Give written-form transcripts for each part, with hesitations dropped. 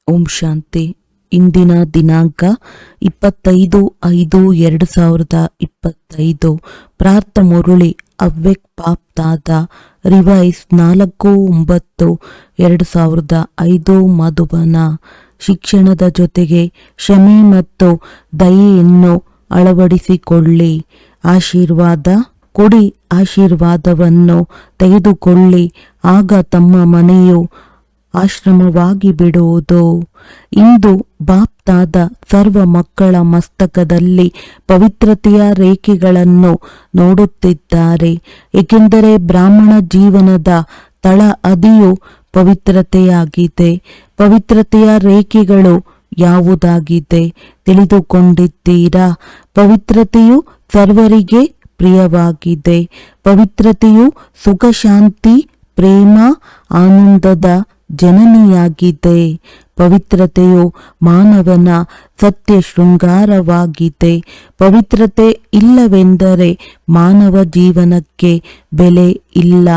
ಓಂ ಶಾಂತಿ. ಇಂದಿನ ದಿನಾಂಕ 25/5/2025. ಪ್ರಾರ್ಥ ಮುರುಳಿ ಅವ್ಯಕ್ತ ಬಾಪ್ ದಾದಾ ರಿವೈಸ್ 4/9/2005. ಮಧುಬನ. ಶಿಕ್ಷಣದ ಜೊತೆಗೆ ಕ್ಷಮೆ ಮತ್ತು ದಯೆಯನ್ನು ಅಳವಡಿಸಿಕೊಳ್ಳಿ. ಆಶೀರ್ವಾದ ಕೊಡಿ, ಆಶೀರ್ವಾದವನ್ನು ತೆಗೆದುಕೊಳ್ಳಿ, ಆಗ ತಮ್ಮ ಮನೆಯು ಆಶ್ರಮವಾಗಿ ಬಿಡುವುದು. ಇಂದು ಬಾಪ್ ದಾದಾ ಸರ್ವ ಮಕ್ಕಳ ಮಸ್ತಕದಲ್ಲಿ ಪವಿತ್ರತೆಯ ರೇಖೆಗಳನ್ನು ನೋಡುತ್ತಿದ್ದಾರೆ, ಏಕೆಂದರೆ ಬ್ರಾಹ್ಮಣ ಜೀವನದ ತಳ ಅದಿಯು ಪವಿತ್ರತೆಯಾಗಿದೆ. ಪವಿತ್ರತೆಯ ರೇಖೆಗಳು ಯಾವುದಾಗಿದೆ ತಿಳಿದುಕೊಂಡಿದ್ದೀರಾ? ಪವಿತ್ರತೆಯು ಸರ್ವರಿಗೆ ಪ್ರಿಯವಾಗಿದೆ. ಪವಿತ್ರತೆಯು ಸುಖ, ಶಾಂತಿ, ಪ್ರೇಮ, ಆನಂದದ ಜನನಿಯಾಗಿದೆ. ಪವಿತ್ರತೆಯು ಮಾನವನ ಸತ್ಯ ಶೃಂಗಾರವಾಗಿದೆ. ಪವಿತ್ರತೆ ಇಲ್ಲವೆಂದರೆ ಮಾನವ ಜೀವನಕ್ಕೆ ಬೆಲೆ ಇಲ್ಲ.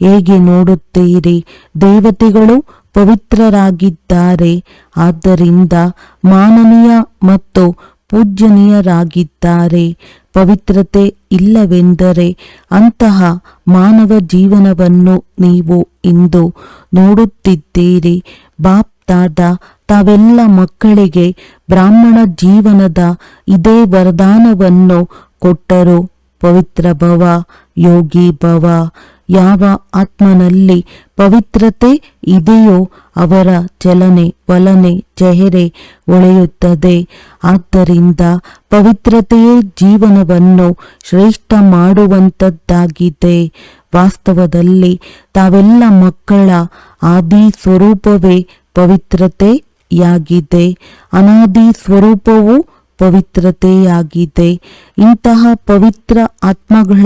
ಹೇಗೆ ನೋಡುತ್ತೀರಿ? ದೇವತೆಗಳು ಪವಿತ್ರರಾಗಿದ್ದಾರೆ, ಆದ್ದರಿಂದ ಮಾನನೀಯ ಮತ್ತು ಪೂಜ್ಯನೀಯರಾಗಿದ್ದಾರೆ. ಪವಿತ್ರತೆ ಇಲ್ಲವೆಂದರೆ ಅಂತಹ ಮಾನವ ಜೀವನವನ್ನು ನೀವು ಇಂದು ನೋಡುತ್ತಿದ್ದೀರಿ. ಬಾಪ್ ದಾದಾ ತಾವೆಲ್ಲ ಮಕ್ಕಳಿಗೆ ಬ್ರಾಹ್ಮಣ ಜೀವನದ ಇದೇ ವರದಾನವನ್ನು ಕೊಟ್ಟರು. ಪವಿತ್ರ ಭವ, ಯೋಗಿ ಭವ. ಯಾವ ಆತ್ಮನಲ್ಲಿ ಪವಿತ್ರತೆ ಇದೆಯೋ ಅವರ ಚಲನೆ, ವಲನೆ, ಚೆಹರೆ ಹೊಳೆಯುತ್ತದೆ. ಆದ್ದರಿಂದ ಪವಿತ್ರತೆಯೇ ಜೀವನವನ್ನು ಶ್ರೇಷ್ಠ ಮಾಡುವಂಥದ್ದಾಗಿದೆ. ವಾಸ್ತವದಲ್ಲಿ ತಾವೆಲ್ಲ ಮಕ್ಕಳ ಆದಿ ಸ್ವರೂಪವೇ ಪವಿತ್ರತೆಯಾಗಿದೆ. ಅನಾದಿ ಸ್ವರೂಪವು ಪವಿತ್ರತೆಯಾಗಿದೆ. ಇಂತಹ ಪವಿತ್ರ ಆತ್ಮಗಳ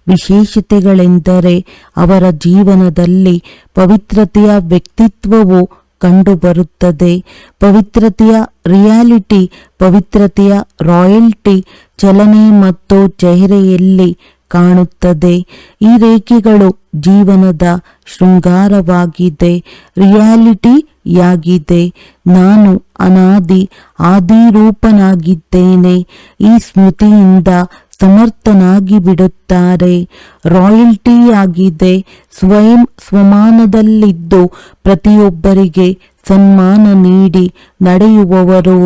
ವಿಶೇಷತೆಗಳೆಂದರೆ ಅವರ ಜೀವನದಲ್ಲಿ ಪವಿತ್ರತೆಯ ವ್ಯಕ್ತಿತ್ವವು ಕಂಡುಬರುತ್ತದೆ. ಪವಿತ್ರತೆಯ ರಿಯಾಲಿಟಿ, ಪವಿತ್ರತೆಯ ರಾಯಲ್ಟಿ ಚಲನೆ ಮತ್ತು ಚೆಹರೆಯಲ್ಲಿ ಕಾಣುತ್ತದೆ. ಈ ರೇಖೆಗಳು ಜೀವನದ ಶೃಂಗಾರವಾಗಿದೆ, ರಿಯಾಲಿಟಿಯಾಗಿದೆ. ನಾನು ಅನಾದಿ ಆದಿರೂಪನಾಗಿದ್ದೇನೆ. ಈ ಸ್ಮೃತಿಯಿಂದ ಸಮರ್ಥನಾಗಿ ಬಿಡುತ್ತಾರೆ. ರಾಯಲ್ಟಿಯಾಗಿದೆ. ಸ್ವಯಂ ಸ್ವಮಾನದಲ್ಲಿದ್ದು ಪ್ರತಿಯೊಬ್ಬರಿಗೆ ಸನ್ಮಾನ ನೀಡಿ ನಡೆಯುವವರು.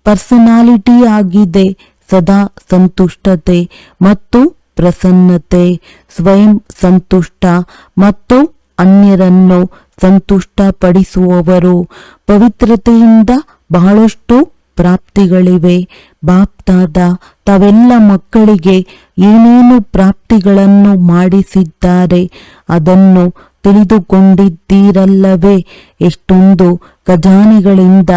ಪರ್ಸನಾಲಿಟಿ ಆಗಿದೆ. ಸದಾ ಸಂತುಷ್ಟತೆ ಮತ್ತು ಪ್ರಸನ್ನತೆ. ಸ್ವಯಂ ಸಂತುಷ್ಟ ಮತ್ತು ಅನ್ಯರನ್ನು ಸಂತುಷ್ಟಪಡಿಸುವವರು. ಪವಿತ್ರತೆಯಿಂದ ಬಹಳಷ್ಟು ಪ್ರಾಪ್ತಿಗಳಿವೆ. ಬಾಪ್ ದಾದಾ ತಾವೆಲ್ಲ ಮಕ್ಕಳಿಗೆ ಏನೇನು ಪ್ರಾಪ್ತಿಗಳನ್ನು ಮಾಡಿಸಿದ್ದಾರೆ ಅದನ್ನು ತಿಳಿದುಕೊಂಡಿದ್ದೀರಲ್ಲವೇ? ಎಷ್ಟೊಂದು ಖಜಾನೆಗಳಿಂದ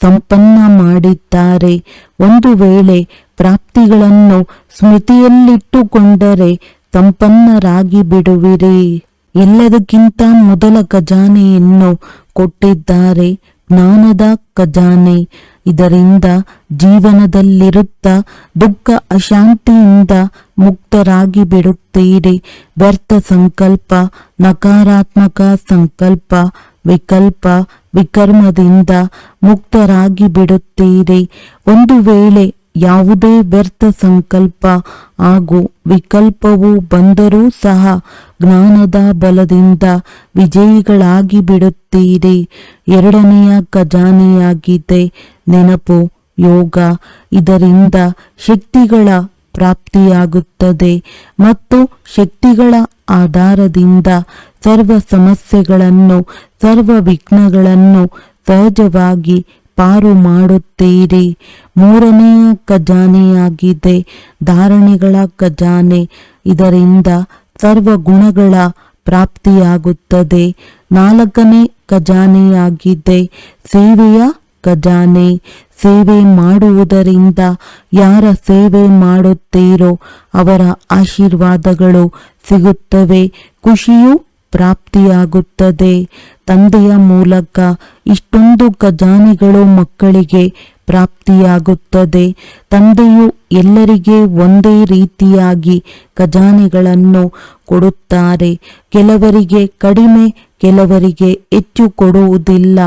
ಸಂಪನ್ನ ಮಾಡಿದ್ದಾರೆ. ಒಂದು ವೇಳೆ ಪ್ರಾಪ್ತಿಗಳನ್ನು ಸ್ಮೃತಿಯಲ್ಲಿಟ್ಟುಕೊಂಡರೆ ಸಂಪನ್ನರಾಗಿ ಬಿಡುವಿರಿ. ಎಲ್ಲದಕ್ಕಿಂತ ಮೊದಲ ಖಜಾನೆಯನ್ನು ಕೊಟ್ಟಿದ್ದಾರೆ, ಜ್ಞಾನದ ಖಜಾನೆ. ಇದರಿಂದ ಜೀವನದಲ್ಲಿರುತ್ತಾ ದುಃಖ, ಅಶಾಂತಿಯಿಂದ ಮುಕ್ತರಾಗಿ ಬಿಡುತ್ತೀರಿ. ವ್ಯರ್ಥ ಸಂಕಲ್ಪ, ನಕಾರಾತ್ಮಕ ಸಂಕಲ್ಪ, ವಿಕಲ್ಪ, ವಿಕರ್ಮದಿಂದ ಮುಕ್ತರಾಗಿ ಬಿಡುತ್ತೀರಿ. ಒಂದು ವೇಳೆ ಯಾವುದೇ ವ್ಯರ್ಥ ಸಂಕಲ್ಪ ಹಾಗೂ ವಿಕಲ್ಪವು ಬಂದರೂ ಸಹ ಜ್ಞಾನದ ಬಲದಿಂದ ವಿಜಯಿಗಳಾಗಿ ಬಿಡುತ್ತೀರಿ. ಎರಡನೆಯ ಖಜಾನೆಯಾಗಿದೆ ನೆನಪು, ಯೋಗ. ಇದರಿಂದ ಶಕ್ತಿಗಳ ಪ್ರಾಪ್ತಿಯಾಗುತ್ತದೆ ಮತ್ತು ಶಕ್ತಿಗಳ ಆಧಾರದಿಂದ ಸರ್ವ ಸಮಸ್ಯೆಗಳನ್ನು, ಸರ್ವ ವಿಘ್ನಗಳನ್ನು ಸಹಜವಾಗಿ ಪಾರು ಮಾಡುತ್ತೀರಿ. ಮೂರನೆಯ ಖಜಾನೆಯಾಗಿದೆ ಧಾರಣೆಗಳ ಖಜಾನೆ. ಇದರಿಂದ ಸರ್ವ ಗುಣಗಳ ಪ್ರಾಪ್ತಿಯಾಗುತ್ತದೆ. ನಾಲ್ಕನೇ ಖಜಾನೆಯಾಗಿದೆ ಸೇವೆಯ ಖಜಾನೆ. ಸೇವೆ ಮಾಡುವುದರಿಂದ ಯಾರ ಸೇವೆ ಮಾಡುತ್ತೀರೋ ಅವರ ಆಶೀರ್ವಾದಗಳು ಸಿಗುತ್ತವೆ. ಖುಷಿಯು ಪ್ರಾಪ್ತಿಯಾಗುತ್ತದೆ. ತಂದೆಯ ಮೂಲಕ ಇಷ್ಟೊಂದು ಖಜಾನೆಗಳು ಮಕ್ಕಳಿಗೆ ಪ್ರಾಪ್ತಿಯಾಗುತ್ತದೆ. ತಂದೆಯು ಎಲ್ಲರಿಗೆ ಒಂದೇ ರೀತಿಯಾಗಿ ಖಜಾನೆಗಳನ್ನು ಕೊಡುತ್ತಾರೆ. ಕೆಲವರಿಗೆ ಕಡಿಮೆ, ಕೆಲವರಿಗೆ ಹೆಚ್ಚು ಕೊಡುವುದಿಲ್ಲ.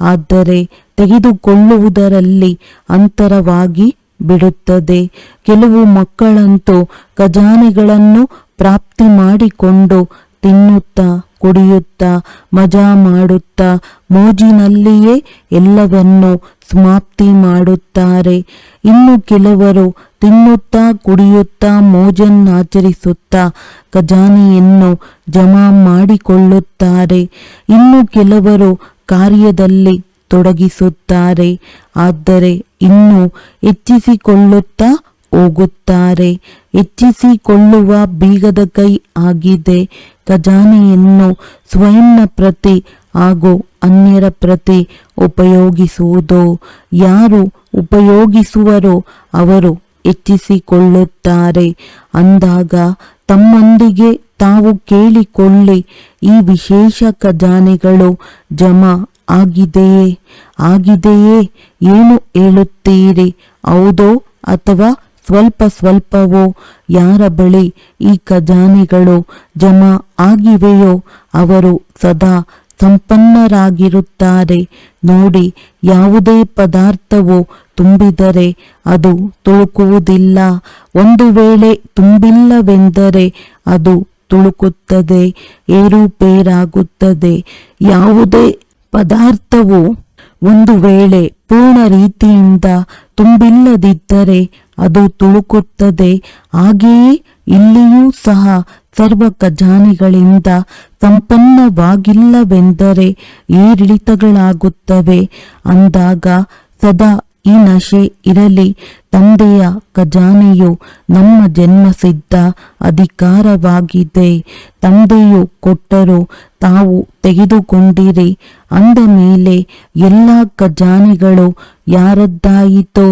ಆದರೆ ತೆಗೆದುಕೊಳ್ಳುವುದರಲ್ಲಿ ಅಂತರವಾಗಿ ಬಿಡುತ್ತದೆ. ಕೆಲವು ಮಕ್ಕಳಂತೂ ಖಜಾನೆಗಳನ್ನು ಪ್ರಾಪ್ತಿ ಮಾಡಿಕೊಂಡು ತಿನ್ನುತ್ತಾ, ಕುಡಿಯುತ್ತಾ, ಮಜಾ ಮಾಡುತ್ತಾ, ಮೋಜಿನಲ್ಲಿಯೇ ಎಲ್ಲವನ್ನೂ ಸಮಾಪ್ತಿ ಮಾಡುತ್ತಾರೆ. ಇನ್ನು ಕೆಲವರು ತಿನ್ನುತ್ತಾ, ಕುಡಿಯುತ್ತಾ, ಮೋಜನ್ನಾಚರಿಸುತ್ತಾ ಖಜಾನೆಯನ್ನು ಜಮಾ ಮಾಡಿಕೊಳ್ಳುತ್ತಾರೆ. ಇನ್ನು ಕೆಲವರು ಕಾರ್ಯದಲ್ಲಿ ತೊಡಗಿಸುತ್ತಾರೆ, ಆದರೆ ಇನ್ನೂ ಹೆಚ್ಚಿಸಿಕೊಳ್ಳುತ್ತಾ ಹೋಗುತ್ತಾರೆ. ಹೆಚ್ಚಿಸಿಕೊಳ್ಳುವ ಬೀಗದ ಕೈ ಆಗಿದೆ. ಖಜಾನೆಯನ್ನು ಸ್ವಯಂನ ಪ್ರತಿ ಹಾಗೂ ಅನ್ಯರ ಪ್ರತಿ ಉಪಯೋಗಿಸುವುದು. ಯಾರು ಉಪಯೋಗಿಸುವರೋ ಅವರು ಹೆಚ್ಚಿಸಿಕೊಳ್ಳುತ್ತಾರೆ. ಅಂದಾಗ ತಮ್ಮೊಂದಿಗೆ ತಾವು ಕೇಳಿಕೊಳ್ಳಿ, ಈ ವಿಶೇಷ ಖಜಾನೆಗಳು ಜಮಾ ಆಗಿದೆಯೇ ಏನು ಹೇಳುತ್ತೀರಿ? ಹೌದೋ ಅಥವಾ ಸ್ವಲ್ಪ ಸ್ವಲ್ಪವೋ? ಯಾರ ಬಳಿ ಈ ಖಜಾನೆಗಳು ಜಮಾ ಆಗಿವೆಯೋ ಅವರು ಸದಾ ಸಂಪನ್ನರಾಗಿರುತ್ತಾರೆ. ನೋಡಿ, ಯಾವುದೇ ಪದಾರ್ಥವು ತುಂಬಿದರೆ ಅದು ತುಳುಕುವುದಿಲ್ಲ. ಒಂದು ವೇಳೆ ತುಂಬಿಲ್ಲವೆಂದರೆ ಅದು ತುಳುಕುತ್ತದೆ, ಏರುಪೇರಾಗುತ್ತದೆ. ಯಾವುದೇ ಪದಾರ್ಥವು ಒಂದು ವೇಳೆ ಪೂರ್ಣ ರೀತಿಯಿಂದ ತುಂಬಿಲ್ಲದಿದ್ದರೆ ಅದು ತುಳುಕುತ್ತದೆ. ಹಾಗೆಯೇ ಇಲ್ಲಿಯೂ ಸಹ ಸರ್ವ ಖಜಾನೆಗಳಿಂದ ಸಂಪನ್ನವಾಗಿಲ್ಲವೆಂದರೆ ಏರಿಳಿತಗಳಾಗುತ್ತವೆ. ಅಂದಾಗ ಸದಾ ಈ ನಶೆ ಇರಲಿ. ತಂದೆಯ ಖಜಾನೆಯು ನಮ್ಮ ಜನ್ಮಸಿದ್ಧ ಅಧಿಕಾರವಾಗಿದೆ. ತಂದೆಯು ಕೊಟ್ಟರು, ತಾವು ತೆಗೆದುಕೊಂಡಿರಿ. ಅಂದ ಮೇಲೆ ಎಲ್ಲ ಖಜಾನೆಗಳು ಯಾರದ್ದಾಯಿತೋ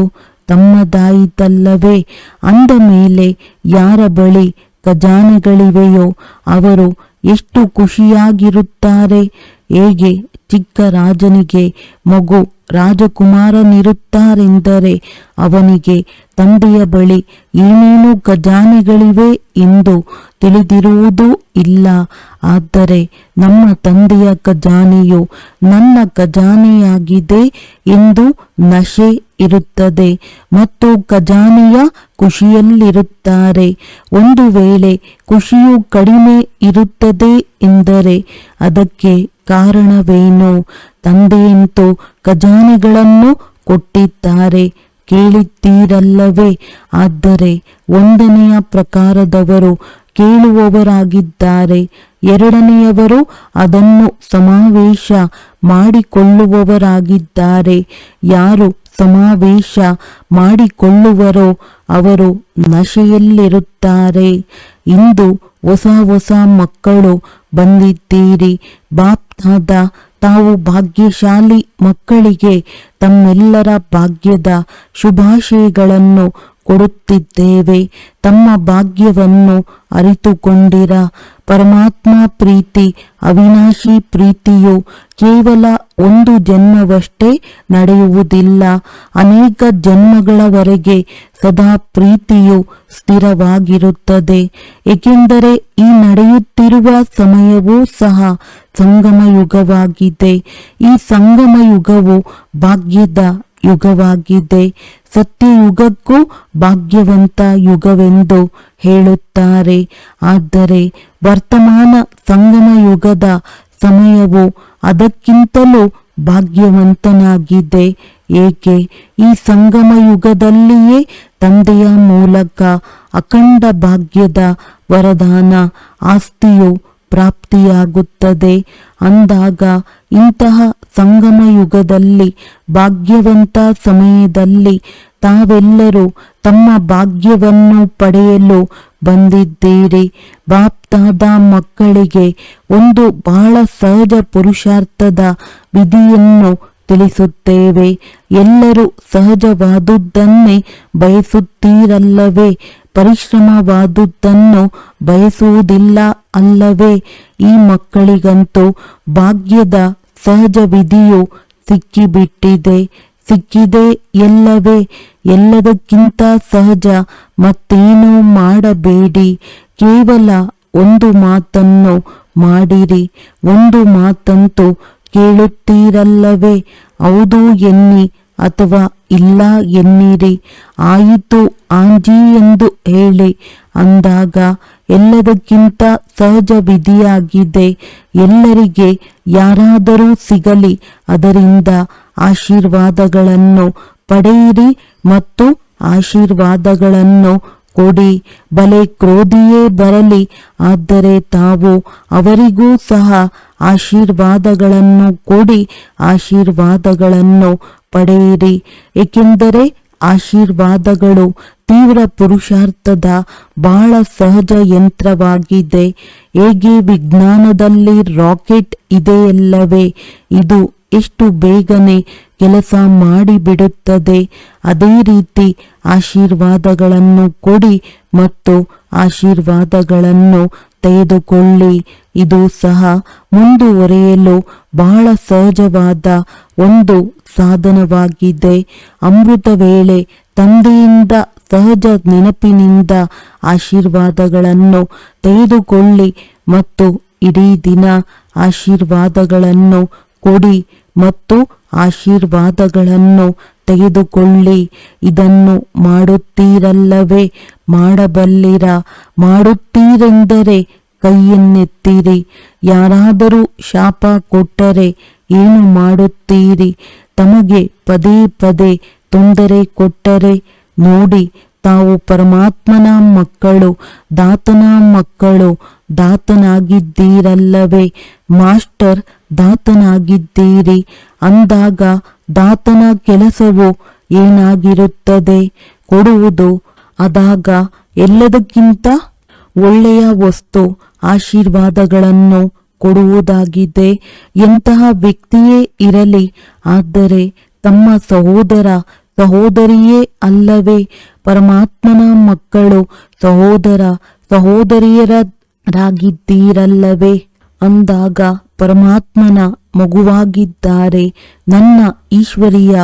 ತಮ್ಮದಾಯಿತಲ್ಲವೇ? ಅಂದ ಮೇಲೆ ಯಾರ ಬಳಿ ಖಜಾನೆಗಳಿವೆಯೋ ಅವರು ಎಷ್ಟು ಖುಷಿಯಾಗಿರುತ್ತಾರೆ. ಹೇಗೆ ಚಿಕ್ಕ ರಾಜನಿಗೆ ಮಗು ರಾಜಕುಮಾರನಿರುತ್ತಾರೆಂದರೆ ಅವನಿಗೆ ತಂದೆಯ ಬಳಿ ಏನೇನು ಖಜಾನೆಗಳಿವೆ ಎಂದು ತಿಳಿದಿರುವುದೂ ಇಲ್ಲ. ಆದರೆ ನಮ್ಮ ತಂದೆಯ ಖಜಾನೆಯು ನನ್ನ ಖಜಾನೆಯಾಗಿದೆ ಎಂದು ನಶೆ ಇರುತ್ತದೆ ಮತ್ತು ಖಜಾನೆಯ ಖುಷಿಯಲ್ಲಿರುತ್ತಾರೆ. ಒಂದು ವೇಳೆ ಖುಷಿಯು ಕಡಿಮೆ ಇರುತ್ತದೆ ಎಂದರೆ ಅದಕ್ಕೆ ಕಾರಣವೇನು? ತಂದೆಯಂತೂ ಖಜಾನೆಗಳನ್ನು ಕೊಟ್ಟಿದ್ದಾರೆ, ಕೇಳಿದ್ದೀರಲ್ಲವೇ? ಆದರೆ 1ನೆಯ ಪ್ರಕಾರದವರು ಕೇಳುವವರಾಗಿದ್ದಾರೆ, 2ನೆಯವರು ಅದನ್ನು ಸಮಾವೇಶ ಮಾಡಿಕೊಳ್ಳುವವರಾಗಿದ್ದಾರೆ. ಯಾರು ಸಮಾವೇಶ ಮಾಡಿಕೊಳ್ಳುವರೋ ಅವರು ನಶೆಯಲ್ಲಿರುತ್ತಾರೆ. ಇಂದು ಹೊಸ ಹೊಸ ಮಕ್ಕಳು ಬಂದಿದ್ದೀರಿ. ಬಾಪ್ ದಾದಾ ತಾವು ಭಾಗ್ಯಶಾಲಿ ಮಕ್ಕಳಿಗೆ ತಮ್ಮೆಲ್ಲರ ಭಾಗ್ಯದ ಶುಭಾಶಯಗಳನ್ನು ಕೊಡುತ್ತಿದ್ದೇವೆ. ತಮ್ಮ ಭಾಗ್ಯವನ್ನು ಅರಿತುಕೊಂಡಿರ. ಪರಮಾತ್ಮ ಪ್ರೀತಿ, ಅವಿನಾಶಿ ಪ್ರೀತಿಯು ಕೇವಲ ಒಂದು ಜನ್ಮವಷ್ಟೇ ನಡೆಯುವುದಿಲ್ಲ, ಅನೇಕ ಜನ್ಮಗಳವರೆಗೆ ಸದಾ ಪ್ರೀತಿಯು ಸ್ಥಿರವಾಗಿರುತ್ತದೆ. ಏಕೆಂದರೆ ಈ ನಡೆಯುತ್ತಿರುವ ಸಮಯವೂ ಸಹ ಸಂಗಮ ಯುಗವಾಗಿದೆ. ಈ ಸಂಗಮ ಯುಗವು ಭಾಗ್ಯದ ಯುಗವಾಗಿದೆ. ಸತ್ಯಯುಗಕ್ಕೂ ಭಾಗ್ಯವಂತ ಯುಗವೆಂದು ಹೇಳುತ್ತಾರೆ. ಆದರೆ ವರ್ತಮಾನ ಸಂಗಮ ಯುಗದ ಸಮಯವು ಅದಕ್ಕಿಂತಲೂ ಭಾಗ್ಯವಂತನಾಗಿದೆ. ಏಕೆ? ಈ ಸಂಗಮ ಯುಗದಲ್ಲಿಯೇ ತಂದೆಯ ಮೂಲಕ ಅಖಂಡ ಭಾಗ್ಯದ ವರದಾನ ಆಸ್ತಿಯು ಪ್ರಾಪ್ತಿಯಾಗುತ್ತದೆ. ಅಂದಾಗ ಇಂತಹ ಸಂಗಮ ಯುಗದಲ್ಲಿ ಭಾಗ್ಯವಂತ ಸಮಯದಲ್ಲಿ ತಾವೆಲ್ಲರೂ ತಮ್ಮ ಭಾಗ್ಯವನ್ನು ಪಡೆಯಲು ಬಂದಿದ್ದೀರಿ. ಬಾಪ್ ದಾದಾ ಮಕ್ಕಳಿಗೆ ಒಂದು ಬಹಳ ಸಹಜ ಪುರುಷಾರ್ಥದ ವಿಧಿಯನ್ನು ತಿಳಿಸುತ್ತೇವೆ. ಎಲ್ಲರೂ ಸಹಜವಾದುದನ್ನೇ ಬಯಸುತ್ತೀರಲ್ಲವೇ? ಪರಿಶ್ರಮವಾದುದನ್ನು ಬಯಸುವುದಿಲ್ಲ ಅಲ್ಲವೇ? ಈ ಮಕ್ಕಳಿಗಂತೂ ಭಾಗ್ಯದ ಸಹಜ ವಿಧಿಯು ಸಿಕ್ಕಿದೆ ಎಲ್ಲವೇ? ಎಲ್ಲದಕ್ಕಿಂತ ಸಹಜ ಮತ್ತೇನೂ ಮಾಡಬೇಡಿ. ಕೇವಲ ಒಂದು ಮಾತನ್ನು ಮಾಡಿರಿ. ಒಂದು ಮಾತಂತೂ ಕೇಳುತ್ತೀರಲ್ಲವೇ? ಹೌದು ಎನ್ನಿ ಅಥವಾ ಇಲ್ಲ ಎನ್ನಿರಿ. ಆಯಿತು ಆಂಜಿ ಎಂದು ಹೇಳಿ. ಅಂದಾಗ ಎಲ್ಲದಕ್ಕಿಂತ ಸಹಜ ವಿಧಿಯಾಗಿದೆ. ಎಲ್ಲರಿಗೆ ಯಾರಾದರೂ ಸಿಗಲಿ, ಅದರಿಂದ ಆಶೀರ್ವಾದಗಳನ್ನು ಪಡೆಯಿರಿ ಮತ್ತು ಆಶೀರ್ವಾದಗಳನ್ನು ಕೊಡಿ. ಬಲೆ ಕ್ರೋಧಿಯೇ ಬರಲಿ, ಆದರೆ ತಾವು ಅವರಿಗೂ ಸಹ ಆಶೀರ್ವಾದಗಳನ್ನು ಕೊಡಿ, ಆಶೀರ್ವಾದಗಳನ್ನು ಪಡೆಯಿರಿ. ಏಕೆಂದರೆ ಆಶೀರ್ವಾದಗಳು ತೀವ್ರ ಪುರುಷಾರ್ಥದ ಬಹಳ ಸಹಜ ಯಂತ್ರವಾಗಿದೆ. ಹೇಗೆ ವಿಜ್ಞಾನದಲ್ಲಿ ರಾಕೆಟ್ ಇದೆಯಲ್ಲವೇ? ಇದು ಎಷ್ಟು ಬೇಗನೆ ಕೆಲಸ ಮಾಡಿಬಿಡುತ್ತದೆ. ಅದೇ ರೀತಿ ಆಶೀರ್ವಾದಗಳನ್ನು ಕೊಡಿ ಮತ್ತು ಆಶೀರ್ವಾದಗಳನ್ನು ತೆಗೆದುಕೊಳ್ಳಿ. ಇದು ಸಹ ಮುಂದುವರಿಯಲು ಬಹಳ ಸಹಜವಾದ ಒಂದು ಸಾಧನವಾಗಿದೆ. ಅಮೃತ ವೇಳೆ ತಂದೆಯಿಂದ ಸಹಜ ನೆನಪಿನಿಂದ ಆಶೀರ್ವಾದಗಳನ್ನು ತೆಗೆದುಕೊಳ್ಳಿ ಮತ್ತು ಇಡೀ ದಿನ ಆಶೀರ್ವಾದಗಳನ್ನು ಕೊಡಿ ಮತ್ತು ಆಶೀರ್ವಾದಗಳನ್ನು ತೆಗೆದುಕೊಳ್ಳಿ. ಇದನ್ನು ಮಾಡುತ್ತೀರಲ್ಲವೇ? ಮಾಡಬಲ್ಲಿರ? ಮಾಡುತ್ತೀರೆಂದರೆ ಕೈಯನ್ನೆತ್ತಿರಿ. ಯಾರಾದರೂ ಶಾಪ ಕೊಟ್ಟರೆ ಏನು ಮಾಡುತ್ತೀರಿ? ತಮಗೆ ಪದೇ ಪದೇ ತೊಂದರೆ ಕೊಟ್ಟರೆ ನೋಡಿ, ತಾವು ಪರಮಾತ್ಮನ ಮಕ್ಕಳು, ದಾತನ ಮಕ್ಕಳು, ದಾತನಾಗಿದ್ದೀರಲ್ಲವೇ? ಮಾಸ್ಟರ್ ದಾತನಾಗಿದ್ದೀರಿ ಅಂದಾಗ ದಾತನ ಕೆಲಸವು ಏನಾಗಿರುತ್ತದೆ? ಕೊಡುವುದು. ಆದಾಗ ಎಲ್ಲದಕ್ಕಿಂತ ಒಳ್ಳೆಯ ವಸ್ತು ಆಶೀರ್ವಾದಗಳನ್ನು ಕೊಡುವುದಾಗಿದೆ. ಎಂತಹ ವ್ಯಕ್ತಿಯೇ ಇರಲಿ, ಆದರೆ ತಮ್ಮ ಸಹೋದರ ಸಹೋದರಿಯೇ ಅಲ್ಲವೇ? ಪರಮಾತ್ಮನ ಮಕ್ಕಳು, ಸಹೋದರ ಸಹೋದರಿಯರಾಗಿದ್ದೀರಲ್ಲವೇ? ಅಂದಾಗ ಪರಮಾತ್ಮನ ಮಗುವಾಗಿದ್ದಾರೆ, ನನ್ನ ಈಶ್ವರಿಯ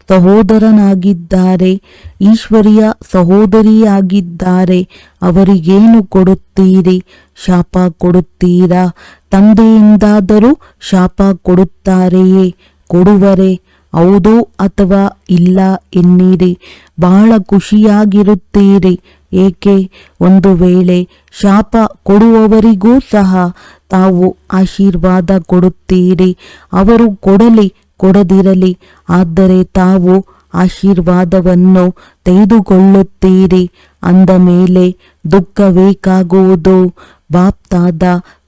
ಸಹೋದರನಾಗಿದ್ದಾರೆ, ಈಶ್ವರಿಯ ಸಹೋದರಿಯಾಗಿದ್ದಾರೆ. ಅವರಿಗೇನು ಕೊಡುತ್ತೀರಿ? ಶಾಪ ಕೊಡುತ್ತೀರಾ? ತಂದೆಯಿಂದಾದರೂ ಶಾಪ ಕೊಡುತ್ತಾರೆಯೇ? ಕೊಡುವರೆ? ಹೌದು ಅಥವಾ ಇಲ್ಲ ಎನ್ನಿರಿ. ಬಹಳ ಖುಷಿಯಾಗಿರುತ್ತೀರಿ. ಏಕೆ? ಒಂದು ವೇಳೆ ಶಾಪ ಕೊಡುವವರಿಗೂ ಸಹ ತಾವು ಆಶೀರ್ವಾದ ಕೊಡುತ್ತೀರಿ. ಅವರು ಕೊಡಲಿ ಕೊಡದಿರಲಿ, ಆದರೆ ತಾವು ಆಶೀರ್ವಾದವನ್ನು ತೆಗೆದುಕೊಳ್ಳುತ್ತೀರಿ. ಅಂದ ಮೇಲೆ ದುಃಖವೇಕಾಗುವುದು? ಬಾಪ್ತಾದ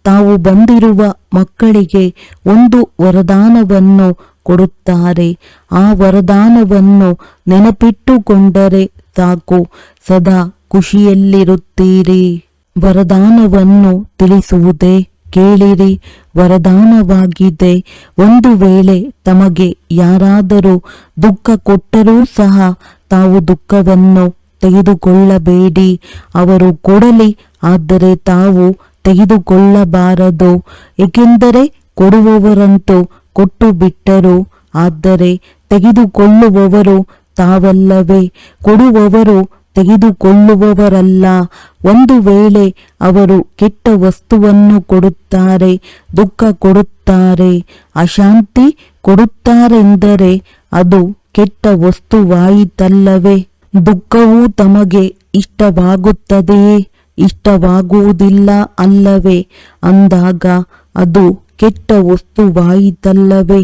ತಾವು ಬಂದಿರುವ ಮಕ್ಕಳಿಗೆ ಒಂದು ವರದಾನವನ್ನು ಕೊಡುತ್ತಾರೆ. ಆ ವರದಾನವನ್ನು ನೆನಪಿಟ್ಟುಕೊಂಡರೆ ಸಾಕು, ಸದಾ ಖುಷಿಯಲ್ಲಿರುತ್ತೀರಿ. ವರದಾನವನ್ನು ತಿಳಿಸುವುದೇ? ಕೇಳಿರಿ. ವರದಾನವಾಗಿದೆ. ಒಂದು ವೇಳೆ ತಮಗೆ ಯಾರಾದರೂ ದುಃಖ ಕೊಟ್ಟರೂ ಸಹ ತಾವು ದುಃಖವನ್ನು ತೆಗೆದುಕೊಳ್ಳಬೇಡಿ. ಅವರು ಕೊಡಲಿ, ಆದರೆ ತಾವು ತೆಗೆದುಕೊಳ್ಳಬಾರದು. ಏಕೆಂದರೆ ಕೊಡುವವರಂತೂ ಕೊಟ್ಟು ಬಿಟ್ಟರು, ಆದರೆ ತೆಗೆದುಕೊಳ್ಳುವವರು ತಾವಲ್ಲವೇ? ಕೊಡುವವರು ತೆಗೆದುಕೊಳ್ಳುವವರಲ್ಲ. ಒಂದು ವೇಳೆ ಅವರು ಕೆಟ್ಟ ವಸ್ತುವನ್ನು ಕೊಡುತ್ತಾರೆ, ದುಃಖ ಕೊಡುತ್ತಾರೆ, ಅಶಾಂತಿ ಕೊಡುತ್ತಾರೆಂದರೆ ಅದು ಕೆಟ್ಟ ವಸ್ತುವಾಯಿತಲ್ಲವೇ? ದುಃಖವು ತಮಗೆ ಇಷ್ಟವಾಗುತ್ತದೆಯೇ? ಇಷ್ಟವಾಗುವುದಿಲ್ಲ ಅಲ್ಲವೇ? ಅಂದಾಗ ಅದು ಕೆಟ್ಟ ವಸ್ತುವಾಯಿತಲ್ಲವೇ?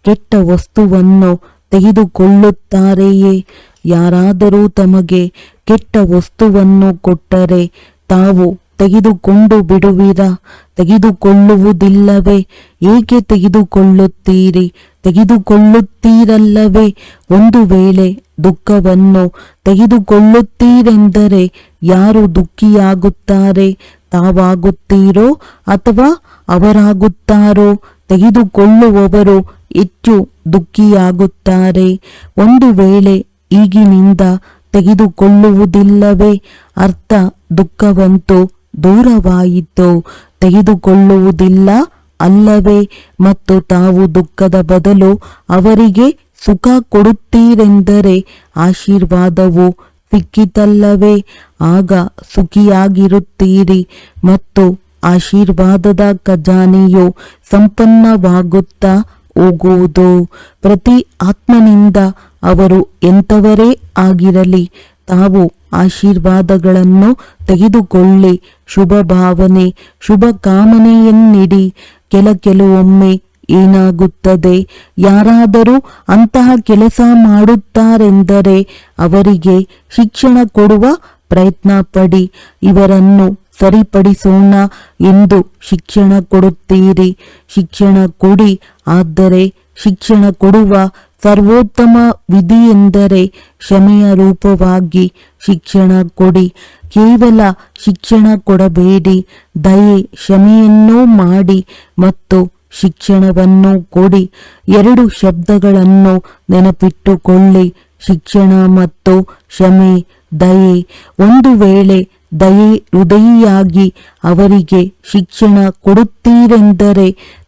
ಕೆಟ್ಟ ವಸ್ತುವನ್ನು ತೆಗೆದುಕೊಳ್ಳುತ್ತಾರೆಯೇ? ಯಾರಾದರೂ ತಮಗೆ ಕೆಟ್ಟ ವಸ್ತುವನ್ನು ಕೊಟ್ಟರೆ ತಾವು ತೆಗೆದುಕೊಂಡು ಬಿಡುವಿರಾ? ತೆಗೆದುಕೊಳ್ಳುವುದಿಲ್ಲವೇ? ಏಕೆ ತೆಗೆದುಕೊಳ್ಳುತ್ತೀರಿ? ತೆಗೆದುಕೊಳ್ಳುತ್ತೀರಲ್ಲವೇ? ಒಂದು ವೇಳೆ ದುಃಖವನ್ನು ತೆಗೆದುಕೊಳ್ಳುತ್ತೀರೆಂದರೆ ಯಾರು ದುಃಖಿಯಾಗುತ್ತಾರೆ? ತಾವಾಗುತ್ತೀರೋ ಅಥವಾ ಅವರಾಗುತ್ತಾರೋ? ತೆಗೆದುಕೊಳ್ಳುವವರು ಹೆಚ್ಚು ದುಃಖಿಯಾಗುತ್ತಾರೆ. ಒಂದು ವೇಳೆ ಈಗಿನಿಂದ ತೆಗೆದುಕೊಳ್ಳುವುದಿಲ್ಲವೇ? ಅರ್ಥ ದುಃಖವಂತೂ ದೂರವಾಯಿತು. ತೆಗೆದುಕೊಳ್ಳುವುದಿಲ್ಲ ಅಲ್ಲವೇ? ಮತ್ತು ತಾವು ದುಃಖದ ಬದಲು ಅವರಿಗೆ ಸುಖ ಕೊಡುತ್ತೀರೆಂದರೆ ಆಶೀರ್ವಾದವು ಸಿಕ್ಕಿತಲ್ಲವೇ? ಆಗ ಸುಖಿಯಾಗಿರುತ್ತೀರಿ ಮತ್ತು ಆಶೀರ್ವಾದದ ಖಜಾನೆಯು ಸಂಪನ್ನವಾಗುತ್ತಾ ಹೋಗುವುದು. ಪ್ರತಿ ಆತ್ಮನಿಂದ ಅವರು ಎಂಥವರೇ ಆಗಿರಲಿ, ತಾವು ಆಶೀರ್ವಾದಗಳನ್ನು ತೆಗೆದುಕೊಳ್ಳಿ. ಶುಭ ಭಾವನೆ, ಶುಭ ಕಾಮನೆಯನ್ನಿಡಿ. ಕೆಲವೊಮ್ಮೆ ಏನಾಗುತ್ತದೆ? ಯಾರಾದರೂ ಅಂತಹ ಕೆಲಸ ಮಾಡುತ್ತಾರೆಂದರೆ ಅವರಿಗೆ ಶಿಕ್ಷಣ ಕೊಡುವ ಪ್ರಯತ್ನ ಪಡಿ. ಇವರನ್ನು ಸರಿಪಡಿಸೋಣ ಎಂದು ಶಿಕ್ಷಣ ಕೊಡುತ್ತೀರಿ. ಶಿಕ್ಷಣ ಕೊಡಿ, ಆದರೆ ಶಿಕ್ಷಣ ಕೊಡುವ ಸರ್ವೋತ್ತಮ ವಿಧಿ ಎಂದರೆ ಕ್ಷಮೆಯ ರೂಪವಾಗಿ ಶಿಕ್ಷಣ ಕೊಡಿ. ಕೇವಲ ಶಿಕ್ಷಣ ಕೊಡಬೇಡಿ, ದಯೆ ಕ್ಷಮೆಯನ್ನೂ ಮಾಡಿ ಮತ್ತು ಶಿಕ್ಷಣವನ್ನು ಕೊಡಿ. 2 ಶಬ್ದಗಳನ್ನು ನೆನಪಿಟ್ಟುಕೊಳ್ಳಿ: ಶಿಕ್ಷಣ ಮತ್ತು ಕ್ಷಮೆ, ದಯೆ. ಒಂದು ವೇಳೆ ದಯೆ ಹೃದಯಿಯಾಗಿ ಅವರಿಗೆ ಶಿಕ್ಷಣ ಕೊಡುತ್ತೀರೆಂದರೆ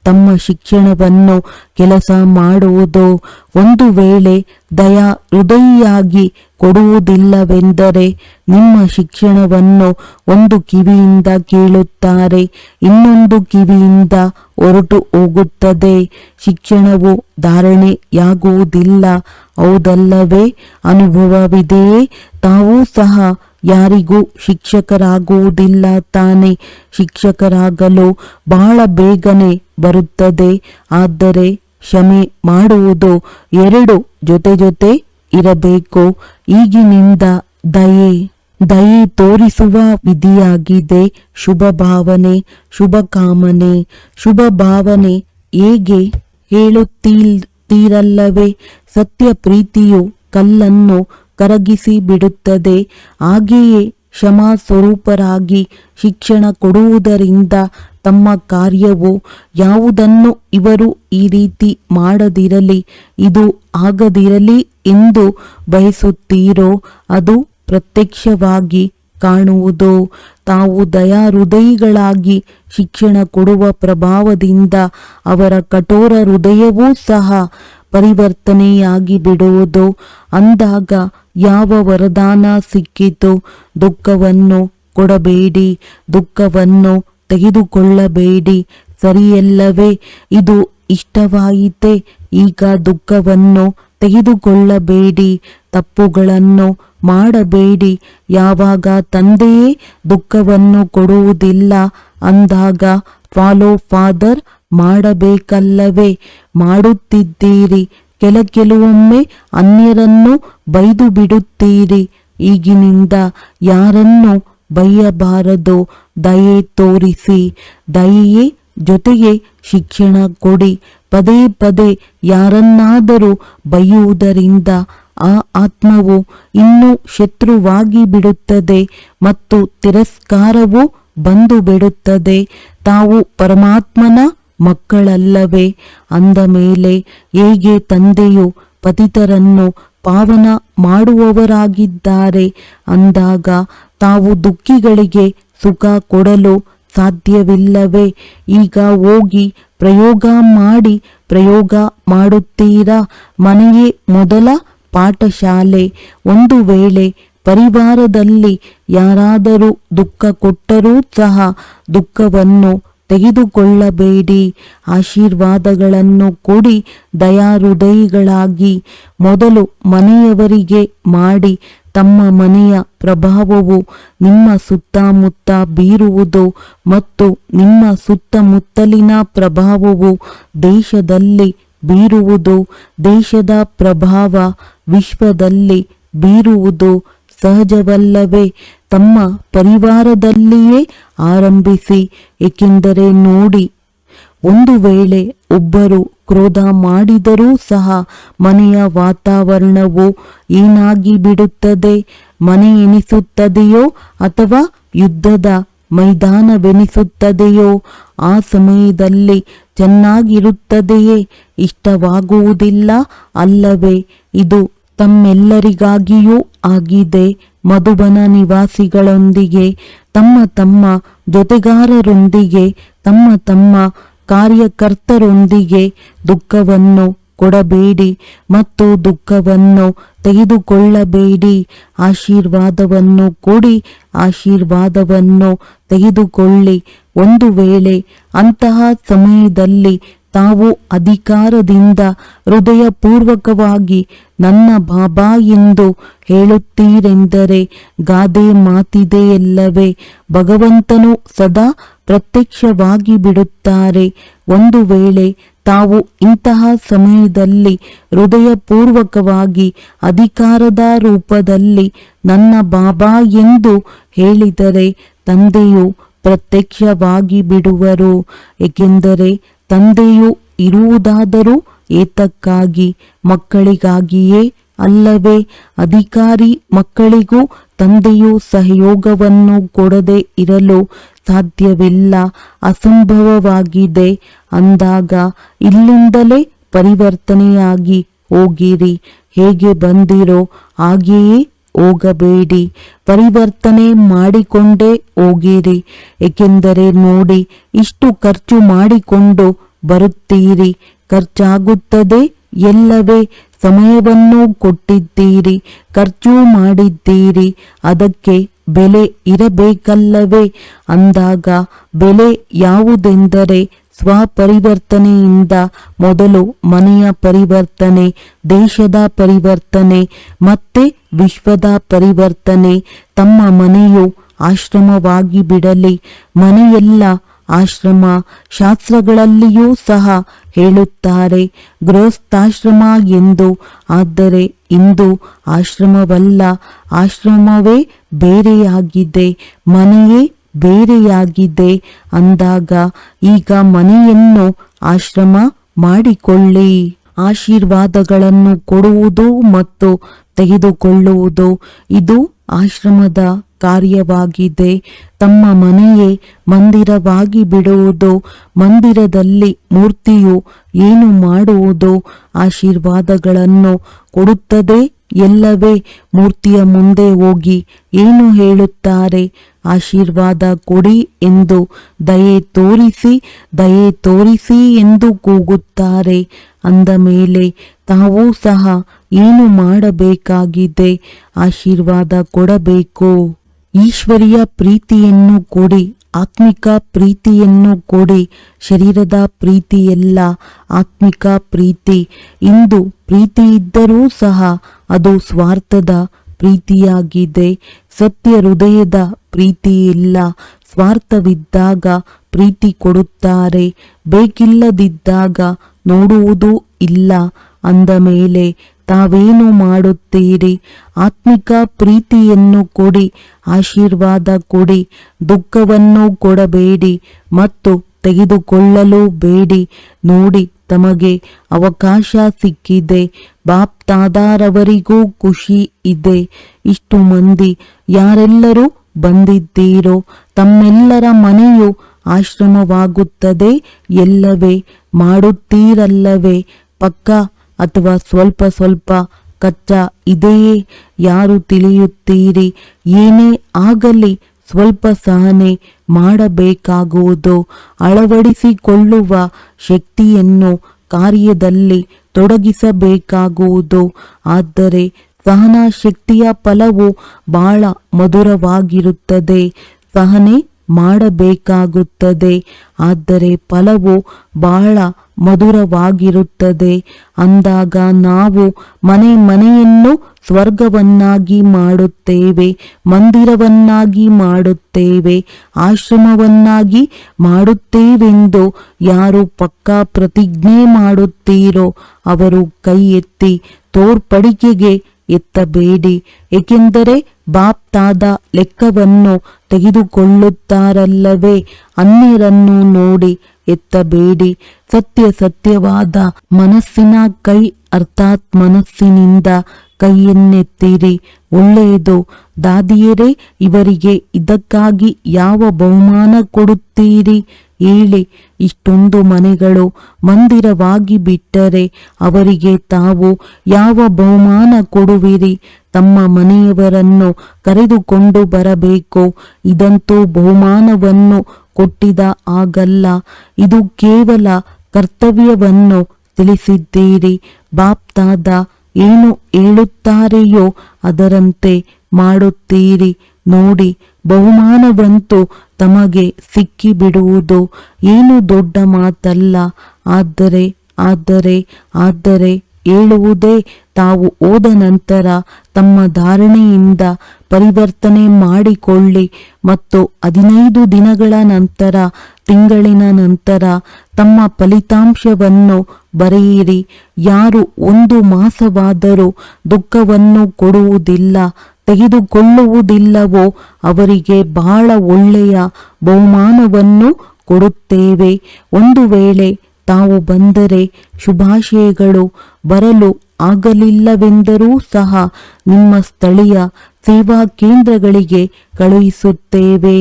ತಮ್ಮ ಶಿಕ್ಷಣವನ್ನು ಕೆಲಸ ಮಾಡುವುದು. ಒಂದು ವೇಳೆ ದಯಾ ಹೃದಯಿಯಾಗಿ ಕೊಡುವುದಿಲ್ಲವೆಂದರೆ ನಿಮ್ಮ ಶಿಕ್ಷಣವನ್ನು ಒಂದು ಕಿವಿಯಿಂದ ಕೇಳುತ್ತಾರೆ, ಇನ್ನೊಂದು ಕಿವಿಯಿಂದ ಹೊರಟು ಹೋಗುತ್ತದೆ. ಶಿಕ್ಷಣವು ಧಾರಣೆಯಾಗುವುದಿಲ್ಲ, ಹೌದಲ್ಲವೇ? ಅನುಭವವಿದೆಯೇ? ತಾವೂ ಸಹ ಯಾರಿಗೂ ಶಿಕ್ಷಕರಾಗುವುದಿಲ್ಲ ತಾನೆ. ಶಿಕ್ಷಕರಾಗಲು ಬಹಳ ಬೇಗನೆ ಬರುತ್ತದೆ. ಆದರೆ ಕ್ಷಮೆ ಮಾಡುವುದು 2 ಜೊತೆ ಇರಬೇಕು. ಈಗಿನಿಂದ ದಯೆ ತೋರಿಸುವ ವಿಧಿಯಾಗಿದೆ ಶುಭ ಭಾವನೆ, ಶುಭ ಕಾಮನೆ. ಶುಭ ಭಾವನೆ ಹೇಗೆ ಹೇಳುತ್ತೀರಲ್ಲವೇ? ಸತ್ಯ ಪ್ರೀತಿಯು ಕಲ್ಲನ್ನು ಕರಗಿಸಿ ಬಿಡುತ್ತದೆ. ಹಾಗೆಯೇ ಕ್ಷಮಾ ಸ್ವರೂಪರಾಗಿ ಶಿಕ್ಷಣ ಕೊಡುವುದರಿಂದ ತಮ್ಮ ಕಾರ್ಯವು ಯಾವುದನ್ನು ಇವರು ಈ ರೀತಿ ಮಾಡದಿರಲಿ, ಇದು ಆಗದಿರಲಿ ಎಂದು ಬಯಸುತ್ತೀರೋ ಅದು ಪ್ರತ್ಯಕ್ಷವಾಗಿ ಕಾಣುವುದು. ತಾವು ದಯಾ ಹೃದಯಿಗಳಾಗಿ ಶಿಕ್ಷಣ ಕೊಡುವ ಪ್ರಭಾವದಿಂದ ಅವರ ಕಠೋರ ಹೃದಯವೂ ಸಹ ಪರಿವರ್ತನೆಯಾಗಿ ಬಿಡುವುದು. ಅಂದಾಗ ಯಾವ ವರದಾನ ಸಿಕ್ಕಿತು? ದುಃಖವನ್ನು ಕೊಡಬೇಡಿ, ದುಃಖವನ್ನು ತೆಗೆದುಕೊಳ್ಳಬೇಡಿ, ಸರಿಯಲ್ಲವೇ? ಇದು ಇಷ್ಟವಾಯಿತೆ? ಈಗ ದುಃಖವನ್ನು ತೆಗೆದುಕೊಳ್ಳಬೇಡಿ, ತಪ್ಪುಗಳನ್ನು ಮಾಡಬೇಡಿ. ಯಾವಾಗ ತಂದೆಯೇ ದುಃಖವನ್ನು ಕೊಡುವುದಿಲ್ಲ ಅಂದಾಗ ಫಾಲೋ ಫಾದರ್ ಮಾಡಬೇಕಲ್ಲವೇ? ಮಾಡುತ್ತಿದ್ದೀರಿ. ಕೆಲವೊಮ್ಮೆ ಅನ್ಯರನ್ನು ಬೈದು ಬಿಡುತ್ತೀರಿ. ಈಗಿನಿಂದ ಯಾರನ್ನು ಬೈಯಬಾರದು, ದಯೆ ತೋರಿಸಿ. ದಯೆಯೇ ಜೊತೆಗೆ ಶಿಕ್ಷಣ ಕೊಡಿ. ಪದೇ ಪದೇ ಯಾರನ್ನಾದರೂ ಬೈಯುವುದರಿಂದ ಆ ಆತ್ಮವು ಇನ್ನೂ ಶತ್ರುವಾಗಿ ಬಿಡುತ್ತದೆ ಮತ್ತು ತಿರಸ್ಕಾರವು ಬಂದು ಬಿಡುತ್ತದೆ. ತಾವು ಪರಮಾತ್ಮನ ಮಕ್ಕಳಲ್ಲವೇ? ಅಂದ ಮೇಲೆ ಹೇಗೆ ತಂದೆಯು ಪತಿತರನ್ನು ಪಾವನ ಮಾಡುವವರಾಗಿದ್ದಾರೆ ಅಂದಾಗ ತಾವು ದುಃಖಿಗಳಿಗೆ ಸುಖ ಕೊಡಲು ಸಾಧ್ಯವಿಲ್ಲವೇ? ಈಗ ಹೋಗಿ ಪ್ರಯೋಗ ಮಾಡಿ. ಪ್ರಯೋಗ ಮಾಡುತ್ತೀರಾ? ಮನೆಯೇ ಮೊದಲ ಪಾಠಶಾಲೆ. ಒಂದು ವೇಳೆ ಪರಿವಾರದಲ್ಲಿ ಯಾರಾದರೂ ದುಃಖ ಕೊಟ್ಟರೂ ಸಹ ದುಃಖವನ್ನು ತೆಗೆದುಕೊಳ್ಳಬೇಡಿ. ಆಶೀರ್ವಾದಗಳನ್ನು ಕೊಡಿ. ದಯಾಹೃದಯಿಗಳಾಗಿ ಮೊದಲು ಮನೆಯವರಿಗೆ ಮಾಡಿ. ತಮ್ಮ ಮನೆಯ ಪ್ರಭಾವವು ನಿಮ್ಮ ಸುತ್ತಮುತ್ತ ಬೀರುವುದು ಮತ್ತು ನಿಮ್ಮ ಸುತ್ತಮುತ್ತಲಿನ ಪ್ರಭಾವವು ದೇಶದಲ್ಲಿ ಬೀರುವುದು. ದೇಶದ ಪ್ರಭಾವ ವಿಶ್ವದಲ್ಲಿ ಬೀರುವುದು ಸಹಜವಲ್ಲವೇ? ತಮ್ಮ ಪರಿವಾರದಲ್ಲಿಯೇ ಆರಂಭಿಸಿ. ಏಕೆಂದರೆ ನೋಡಿ, ಒಂದು ವೇಳೆ ಒಬ್ಬರು ಕ್ರೋಧ ಮಾಡಿದರೂ ಸಹ ಮನೆಯ ವಾತಾವರಣವು ಏನಾಗಿ ಬಿಡುತ್ತದೆ? ಮನೆ ಎನಿಸುತ್ತದೆಯೋ ಅಥವಾ ಯುದ್ಧದ ಮೈದಾನವೆನಿಸುತ್ತದೆಯೋ? ಆ ಸಮಯದಲ್ಲಿ ಚೆನ್ನಾಗಿರುತ್ತದೆಯೇ? ಇಷ್ಟವಾಗುವುದಿಲ್ಲ ಅಲ್ಲವೇ? ಇದು ತಮ್ಮೆಲ್ಲರಿಗಾಗಿಯೂ ಆಗಿದೆ. ಮಧುಬನ ನಿವಾಸಿಗಳೊಂದಿಗೆ, ತಮ್ಮ ಜೊತೆಗಾರರೊಂದಿಗೆ, ತಮ್ಮ ಕಾರ್ಯಕರ್ತರೊಂದಿಗೆ ದುಃಖವನ್ನು ಕೊಡಬೇಡಿ ಮತ್ತು ದುಃಖವನ್ನು ತೆಗೆದುಕೊಳ್ಳಬೇಡಿ. ಆಶೀರ್ವಾದವನ್ನು ಕೊಡಿ, ಆಶೀರ್ವಾದವನ್ನು ತೆಗೆದುಕೊಳ್ಳಿ. ಒಂದು ವೇಳೆ ಅಂತಹ ಸಮಯದಲ್ಲಿ ತಾವು ಅಧಿಕಾರದಿಂದ ಹೃದಯಪೂರ್ವಕವಾಗಿ ನನ್ನ ಬಾಬಾ ಎಂದು ಹೇಳುತ್ತೀರೆಂದರೆ ಗಾದೆ ಮಾತಿದೆಯಲ್ಲವೇ? ಭಗವಂತನು ಸದಾ ಪ್ರತ್ಯಕ್ಷವಾಗಿ ಬಿಡುತ್ತಾರೆ. ಒಂದು ವೇಳೆ ತಾವು ಇಂತಹ ಸಮಯದಲ್ಲಿ ಹೃದಯಪೂರ್ವಕವಾಗಿ ಅಧಿಕಾರದ ರೂಪದಲ್ಲಿ ನನ್ನ ಬಾಬಾ ಎಂದು ಹೇಳಿದರೆ ತಂದೆಯು ಪ್ರತ್ಯಕ್ಷವಾಗಿ ಬಿಡುವರು. ಏಕೆಂದರೆ ತಂದೆಯು ಇರುವುದಾದರೂ ಏತಕ್ಕಾಗಿ? ಮಕ್ಕಳಿಗಾಗಿಯೇ ಅಲ್ಲವೇ? ಅಧಿಕಾರಿ ಮಕ್ಕಳಿಗೂ ತಂದೆಯು ಸಹಯೋಗವನ್ನು ಕೊಡದೆ ಇರಲು ಸಾಧ್ಯವಿಲ್ಲ, ಅಸಂಭವವಾಗಿದೆ ಅಂದಾಗ ಇಲ್ಲಿಂದಲೇ ಪರಿವರ್ತನೆಯಾಗಿ ಹೋಗಿರಿ. ಹೇಗೆ ಬಂದಿರೋ ಹಾಗೆಯೇ ಹೋಗಬೇಡಿ, ಪರಿವರ್ತನೆ ಮಾಡಿಕೊಂಡೇ ಹೋಗಿರಿ. ಏಕೆಂದರೆ ನೋಡಿ, ಇಷ್ಟು ಖರ್ಚು ಮಾಡಿಕೊಂಡು ಬರುತ್ತೀರಿ, ಖರ್ಚಾಗುತ್ತದೆ ಎಲ್ಲವೇ. ಸಮಯವನ್ನು ಕೊಟ್ಟಿದ್ದೀರಿ, ಖರ್ಚು ಮಾಡಿದ್ದೀರಿ, ಅದಕ್ಕೆ ಬೆಲೆ ಇರಬೇಕಲ್ಲವೇ? ಅಂದಾಗ ಬೆಲೆ ಯಾವುದೆಂದರೆ ಸ್ವಪರಿವರ್ತನೆಯಿಂದ ಮೊದಲು ಮನೆಯ ಪರಿವರ್ತನೆ, ದೇಶದ ಪರಿವರ್ತನೆ, ಮತ್ತೆ ವಿಶ್ವದ ಪರಿವರ್ತನೆ. ತಮ್ಮ ಮನೆಯು ಆಶ್ರಮವಾಗಿ ಬಿಡಲಿ. ಮನೆಯೆಲ್ಲ ಆಶ್ರಮ. ಶಾಸ್ತ್ರಗಳಲ್ಲಿಯೂ ಸಹ ಹೇಳುತ್ತಾರೆ ಗೃಹಸ್ಥಾಶ್ರಮ ಎಂದು. ಆದರೆ ಇಂದು ಆಶ್ರಮವಲ್ಲ, ಆಶ್ರಮವೇ ಬೇರೆಯಾಗಿದೆ, ಮನೆಯೇ ಬೇರೆಯಾಗಿದೆ ಅಂದಾಗ ಈಗ ಮನೆಯನ್ನು ಆಶ್ರಮ ಮಾಡಿಕೊಳ್ಳಿ. ಆಶೀರ್ವಾದಗಳನ್ನು ಕೊಡುವುದು ಮತ್ತು ತೆಗೆದುಕೊಳ್ಳುವುದು ಇದು ಆಶ್ರಮದ ಕಾರ್ಯವಾಗಿದೆ. ತಮ್ಮ ಮನೆಯೇ ಮಂದಿರವಾಗಿ ಬಿಡುವುದು. ಮಂದಿರದಲ್ಲಿ ಮೂರ್ತಿಯು ಏನು ಮಾಡುವುದು? ಆಶೀರ್ವಾದಗಳನ್ನು ಕೊಡುತ್ತದೆ ಎಲ್ಲವೇ. ಮೂರ್ತಿಯ ಮುಂದೆ ಹೋಗಿ ಏನು ಹೇಳುತ್ತಾರೆ? ಆಶೀರ್ವಾದ ಕೊಡಿ ಎಂದು, ದಯೆ ತೋರಿಸಿ, ದಯೆ ತೋರಿಸಿ ಎಂದು ಕೂಗುತ್ತಾರೆ. ಅಂದ ಮೇಲೆ ತಾವೂ ಸಹ ಏನು ಮಾಡಬೇಕಾಗಿದೆ? ಆಶೀರ್ವಾದ ಕೊಡಬೇಕು. ಈಶ್ವರಿಯ ಪ್ರೀತಿಯನ್ನು ಕೊಡಿ, ಆತ್ಮಿಕ ಪ್ರೀತಿಯನ್ನು ಕೊಡಿ. ಶರೀರದ ಪ್ರೀತಿಯಲ್ಲ, ಆತ್ಮಿಕ ಪ್ರೀತಿ. ಇಂದು ಪ್ರೀತಿ ಇದ್ದರೂ ಸಹ ಅದು ಸ್ವಾರ್ಥದ ಪ್ರೀತಿಯಾಗಿದೆ. ಸತ್ಯ ಹೃದಯದ ಪ್ರೀತಿ ಇಲ್ಲ. ಸ್ವಾರ್ಥವಿದ್ದಾಗ ಪ್ರೀತಿ ಕೊಡುತ್ತಾರೆ, ಬೇಕಿಲ್ಲದಿದ್ದಾಗ ನೋಡುವುದೂ ಇಲ್ಲ. ಅಂದ ಮೇಲೆ ತಾವೇನು ಮಾಡುತ್ತೀರಿ? ಆತ್ಮಿಕ ಪ್ರೀತಿಯನ್ನು ಕೊಡಿ, ಆಶೀರ್ವಾದ ಕೊಡಿ. ದುಃಖವನ್ನು ಕೊಡಬೇಡಿ ಮತ್ತು ತೆಗೆದುಕೊಳ್ಳಲು ಬೇಡಿ. ನೋಡಿ, ತಮಗೆ ಅವಕಾಶ ಸಿಕ್ಕಿದೆ. ಬಾಪ್ ತಾದಾರವರಿಗೂ ಖುಷಿ ಇದೆ. ಇಷ್ಟು ಮಂದಿ ಯಾರೆಲ್ಲರೂ ಬಂದಿದ್ದೀರೋ ತಮ್ಮೆಲ್ಲರ ಮನೆಯು ಆಶ್ರಮವಾಗುತ್ತದೆ ಎಲ್ಲವೇ. ಮಾಡುತ್ತೀರಲ್ಲವೇ? ಪಕ್ಕ ಅಥವಾ ಸ್ವಲ್ಪ ಸ್ವಲ್ಪ ಕಚ್ಚಾ ಇದೆಯೇ? ಯಾರು ತಿಳಿಯುತ್ತೀರಿ? ಏನೇ ಆಗಲಿ ಸ್ವಲ್ಪ ಸಹನೆ ಮಾಡಬೇಕಾಗುವುದು. ಅಳವಡಿಸಿಕೊಳ್ಳುವ ಶಕ್ತಿಯನ್ನು ಕಾರ್ಯದಲ್ಲಿ ತೊಡಗಿಸಬೇಕಾಗುವುದು. ಆದರೆ ಸಹನಾ ಶಕ್ತಿಯ ಫಲವು ಬಹಳ ಮಧುರವಾಗಿರುತ್ತದೆ. ಸಹನೆ ಮಾಡಬೇಕಾಗುತ್ತದೆ, ಆದರೆ ಫಲವು ಬಹಳ ಮಧುರವಾಗಿರುತ್ತದೆ. ಅಂದಾಗ ನಾವು ಮನೆಯನ್ನು ಸ್ವರ್ಗವನ್ನಾಗಿ ಮಾಡುತ್ತೇವೆ, ಮಂದಿರವನ್ನಾಗಿ ಮಾಡುತ್ತೇವೆ, ಆಶ್ರಮವನ್ನಾಗಿ ಮಾಡುತ್ತೇವೆಂದು ಯಾರು ಪಕ್ಕಾ ಪ್ರತಿಜ್ಞೆ ಮಾಡುತ್ತೀರೋ ಅವರು ಕೈ ಎತ್ತಿ ತೋರ್ಪಡಿಕೆಗೆ ಎತ್ತಬೇಡಿ. ಏಕೆಂದರೆ ಬಾಪ್ ತಾದ ಲೆಕ್ಕವನ್ನು ತೆಗೆದುಕೊಳ್ಳುತ್ತಾರಲ್ಲವೇ. ಅನ್ಯರನ್ನು ನೋಡಿ ಎತ್ತಬೇಡಿ. ಸತ್ಯವಾದ ಮನಸ್ಸಿನ ಕೈ ಅರ್ಥಾತ್ ಮನಸ್ಸಿನಿಂದ ಕೈಯನ್ನೆತ್ತಿರಿ. ಒಳ್ಳೆಯದು ದಾದಿಯರೇ, ಇವರಿಗೆ ಇದಕ್ಕಾಗಿ ಯಾವ ಬಹುಮಾನ ಕೊಡುತ್ತೀರಿ ಹೇಳಿ? ಇಷ್ಟೊಂದು ಮನೆಗಳು ಮಂದಿರವಾಗಿ ಬಿಟ್ಟರೆ ಅವರಿಗೆ ತಾವು ಯಾವ ಬಹುಮಾನ ಕೊಡುವಿರಿ? ತಮ್ಮ ಮನೆಯವರನ್ನು ಕರೆದುಕೊಂಡು ಬರಬೇಕು. ಇದಂತೂ ಬಹುಮಾನವನ್ನು ಕೊಟ್ಟಿದ ಆಗಲ್ಲ. ಇದು ಕೇವಲ ಕರ್ತವ್ಯವನ್ನು ತಿಳಿಸಿದ್ದೀರಿ. ಬಾಪ್ ತಾದ ಏನು ಹೇಳುತ್ತಾರೆಯೋ ಅದರಂತೆ ಮಾಡುತ್ತೀರಿ. ನೋಡಿ, ಬಹುಮಾನವಂತೂ ತಮಗೆ ಸಿಕ್ಕಿಬಿಡುವುದು ಏನು ದೊಡ್ಡ ಮಾತಲ್ಲ. ಆದರೆ ಹೇಳುವುದೇ ತಾವು ಹೋದ ನಂತರ ತಮ್ಮ ಧಾರಣೆಯಿಂದ ಪರಿವರ್ತನೆ ಮಾಡಿಕೊಳ್ಳಿ ಮತ್ತು 15 ದಿನಗಳ ನಂತರ, ತಿಂಗಳಿನ ನಂತರ ತಮ್ಮ ಫಲಿತಾಂಶವನ್ನು ಬರೆಯಿರಿ. ಯಾರು 1 ಮಾಸವಾದರೂ ದುಃಖವನ್ನು ಕೊಡುವುದಿಲ್ಲ, ತೆಗೆದುಕೊಳ್ಳುವುದಿಲ್ಲವೋ ಅವರಿಗೆ ಬಹಳ ಒಳ್ಳೆಯ ಬಹುಮಾನವನ್ನು ಕೊಡುತ್ತೇವೆ. ಒಂದು ವೇಳೆ ತಾವು ಬಂದರೆ ಶುಭಾಶಯಗಳು. ಬರಲು ಆಗಲಿಲ್ಲವೆಂದರೂ ಸಹ ನಿಮ್ಮ ಸ್ಥಳೀಯ ಸೇವಾ ಕೇಂದ್ರಗಳಿಗೆ ಕಳುಹಿಸುತ್ತೇವೆ.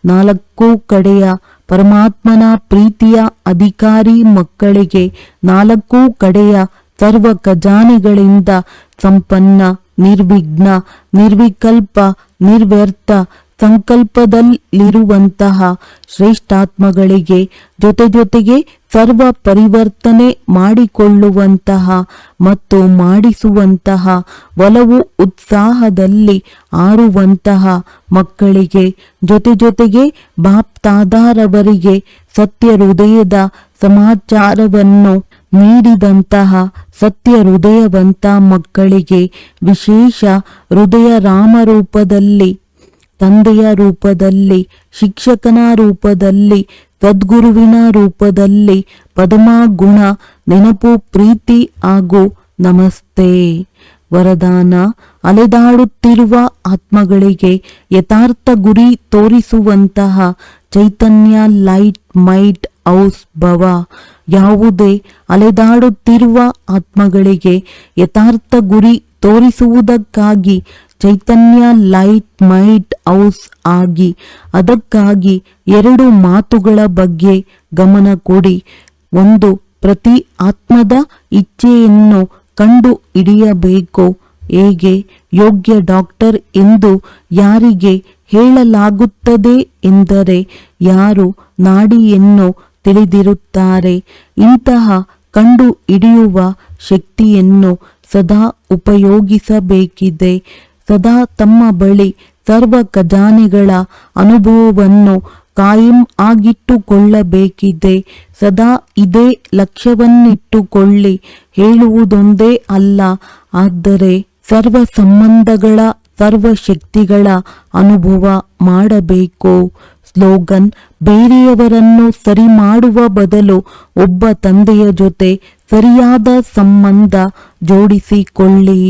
4 ಕಡೆಯ ಪರಮಾತ್ಮನ ಪ್ರೀತಿಯ ಅಧಿಕಾರಿ ಮಕ್ಕಳಿಗೆ 4 ಕಡೆಯ ಸರ್ವ ಖಜಾನೆಗಳಿಂದ ಸಂಪನ್ನ, ನಿರ್ವಿಘ್ನ, ನಿರ್ವಿಕಲ್ಪ, ನಿರ್ವ್ಯರ್ಥ ಸಂಕಲ್ಪದಲ್ಲಿರುವಂತಹ ಶ್ರೇಷ್ಠಾತ್ಮಗಳಿಗೆ ಜೊತೆಗೆ ಸರ್ವ ಪರಿವರ್ತನೆ ಮಾಡಿಕೊಳ್ಳುವಂತಹ ಮತ್ತು ಮಾಡಿಸುವಂತಹ ಒಲವು ಉತ್ಸಾಹದಲ್ಲಿ ಆರುವಂತಹ ಮಕ್ಕಳಿಗೆ ಜೊತೆಗೆ ಬಾಪ್ತಾದಾರವರಿಗೆ ಸತ್ಯ ಹೃದಯದ ಸಮಾಚಾರವನ್ನು ನೀಡಿದಂತಹ ಸತ್ಯ ಹೃದಯವಂತ ಮಕ್ಕಳಿಗೆ ವಿಶೇಷ ಹೃದಯ ರಾಮರೂಪದಲ್ಲಿ, ತಂದೆಯ ರೂಪದಲ್ಲಿ, ಶಿಕ್ಷಕನ ರೂಪದಲ್ಲಿ, ಸದ್ಗುರುವಿನ ರೂಪದಲ್ಲಿ ಪದಮ ಗುಣ ನೆನಪು, ಪ್ರೀತಿ ಹಾಗೂ ನಮಸ್ತೆ. ವರದಾನ: ಅಲೆದಾಡುತ್ತಿರುವ ಆತ್ಮಗಳಿಗೆ ಯಥಾರ್ಥ ಗುರಿ ತೋರಿಸುವಂತಹ ಚೈತನ್ಯ ಲೈಟ್ ಮೈಟ್ ಹೌಸ್ ಭವ. ಯಾವುದೇ ಅಲೆದಾಡುತ್ತಿರುವ ಆತ್ಮಗಳಿಗೆ ಯಥಾರ್ಥ ಗುರಿ ತೋರಿಸುವುದಕ್ಕಾಗಿ ಚೈತನ್ಯ ಲೈಟ್ ಮೈಟ್ ಹೌಸ್ ಆಗಿ. ಅದಕ್ಕಾಗಿ 2 ಮಾತುಗಳ ಬಗ್ಗೆ ಗಮನ ಕೊಡಿ. 1. ಪ್ರತಿ ಆತ್ಮದ ಇಚ್ಛೆಯನ್ನು ಕಂಡು ಹಿಡಿಯಬೇಕು. ಹೇಗೆ? ಯೋಗ್ಯ ಡಾಕ್ಟರ್ ಎಂದು ಯಾರಿಗೆ ಹೇಳಲಾಗುತ್ತದೆ ಎಂದರೆ ಯಾರು ನಾಡಿಯನ್ನು ತಿಳಿದಿರುತ್ತಾರೆ. ಇಂತಹ ಕಂಡು ಹಿಡಿಯುವ ಶಕ್ತಿಯನ್ನು ಸದಾ ಉಪಯೋಗಿಸಬೇಕಿದೆ. ಸದಾ ತಮ್ಮ ಬಳಿ ಸರ್ವ ಖಜಾನೆಗಳ ಅನುಭವವನ್ನು ಕಾಯಂ ಆಗಿಟ್ಟುಕೊಳ್ಳಬೇಕಿದೆ. ಸದಾ ಇದೇ ಲಕ್ಷ್ಯವನ್ನಿಟ್ಟುಕೊಳ್ಳಿ. ಹೇಳುವುದೊಂದೇ ಅಲ್ಲ, ಆದರೆ ಸರ್ವ ಸಂಬಂಧಗಳ ಸರ್ವ ಶಕ್ತಿಗಳ ಅನುಭವ ಮಾಡಬೇಕು. ಸ್ಲೋಗನ್: ಬೇರೆಯವರನ್ನು ಸರಿ ಮಾಡುವ ಬದಲು ಒಬ್ಬ ತಂದೆಯ ಜೊತೆ ಸರಿಯಾದ ಸಂಬಂಧ ಜೋಡಿಸಿಕೊಳ್ಳಿ.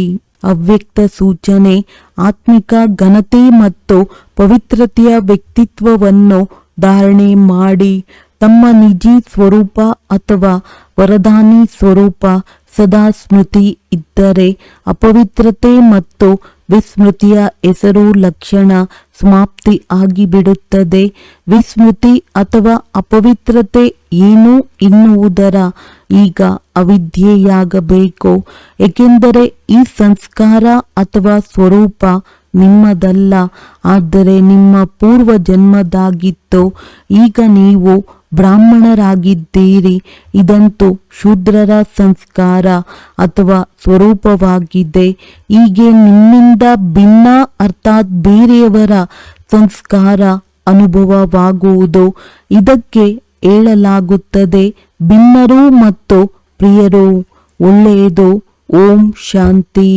ಅವ್ಯಕ್ತ ಸೂಚನೆ: ಆತ್ಮಿಕ ಘನತೆ ಮತ್ತು ಪವಿತ್ರತೆಯ ವ್ಯಕ್ತಿತ್ವವನ್ನು ಧಾರಣೆ ಮಾಡಿ. ತಮ್ಮ ನಿಜಿ ಸ್ವರೂಪ ಅಥವಾ ವರದಾನಿ ಸ್ವರೂಪ ಸದಾ ಸ್ಮೃತಿ ಇದ್ದರೆ ಅಪವಿತ್ರತೆ ಮತ್ತು ವಿಸ್ಮೃತಿಯ ಹೆಸರು ಲಕ್ಷಣ ಸಮಾಪ್ತಿ ಆಗಿಬಿಡುತ್ತದೆ. ವಿಸ್ಮೃತಿ ಅಥವಾ ಅಪವಿತ್ರತೆ ಏನು ಎನ್ನುವುದರ ಈಗ ಅವಿದ್ಯೆಯಾಗಬೇಕು. ಏಕೆಂದರೆ ಈ ಸಂಸ್ಕಾರ ಅಥವಾ ಸ್ವರೂಪ ನಿಮ್ಮದಲ್ಲ, ಆದರೆ ನಿಮ್ಮ ಪೂರ್ವ ಜನ್ಮದಾಗಿತ್ತು. ಈಗ ನೀವು ಬ್ರಾಹ್ಮಣರಾಗಿದ್ದೀರಿ. ಇದಂತೂ ಶೂದ್ರರ ಸಂಸ್ಕಾರ ಅಥವಾ ಸ್ವರೂಪವಾಗಿದೆ. ಹೀಗೆ ನಿಮ್ಮಿಂದ ಭಿನ್ನ ಅರ್ಥಾತ್ ಬೇರೆಯವರ ಸಂಸ್ಕಾರ ಅನುಭವವಾಗುವುದು. ಇದಕ್ಕೆ ಹೇಳಲಾಗುತ್ತದೆ ಭಿನ್ನರು ಮತ್ತು ಪ್ರಿಯರು. ಒಳ್ಳೆಯದು. ಓಂ ಶಾಂತಿ.